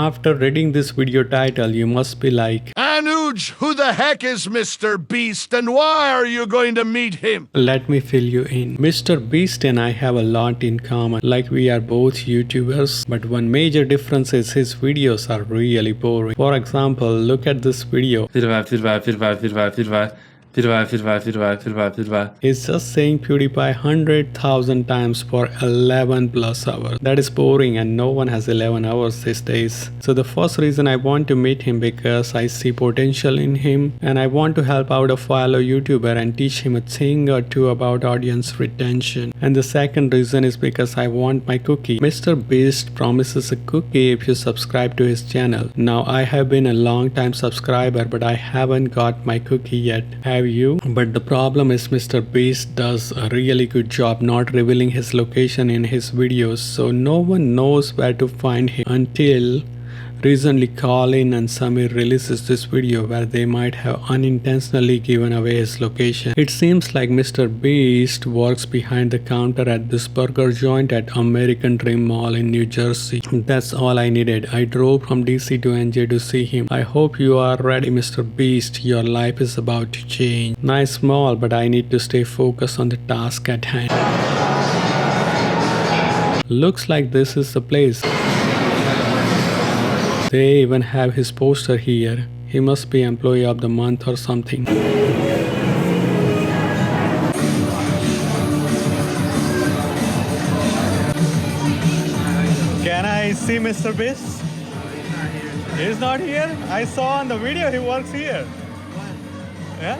After reading this video title, you must be like, Anuj, who the heck is Mr. Beast and why are you going to meet him? let me fill you in. Mr. Beast and I have a lot in common, like we are both YouTubers, but one major difference is his videos are really boring. For example, look at this video. It's just saying PewDiePie 100,000 times for 11 plus hours. That is boring and no one has 11 hours these days. So the first reason I want to meet him because I see potential in him and I want to help out a fellow YouTuber and teach him a thing or two about audience retention. And the second reason is because I want my cookie. Mr. Beast promises a cookie if you subscribe to his channel. Now I have been a long time subscriber but I haven't got my cookie yet. Have you? But the problem is Mr. Beast does a really good job not revealing his location in his videos, so no one knows where to find him until recently Colin and Samir releases this video where they might have unintentionally given away his location. It seems like Mr. Beast works behind the counter at this burger joint at American Dream Mall in New Jersey. That's all I needed. I drove from DC to NJ to see him. I hope you are ready, Mr. Beast. Your life is about to change. Nice mall, but I need to stay focused on the task at hand. Looks like this is the place. They even have his poster here. He must be employee of the month or something. Can I see Mr. Beast? He's not here? I saw on the video he works here. Yeah?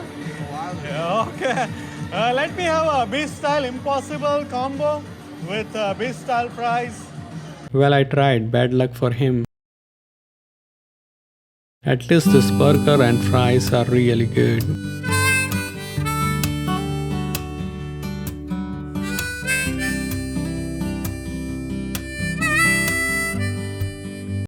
Yeah, okay. Let me have a Beast Style Impossible combo with Beast Style fries. Well, I tried. Bad luck for him. At least this burger and fries are really good.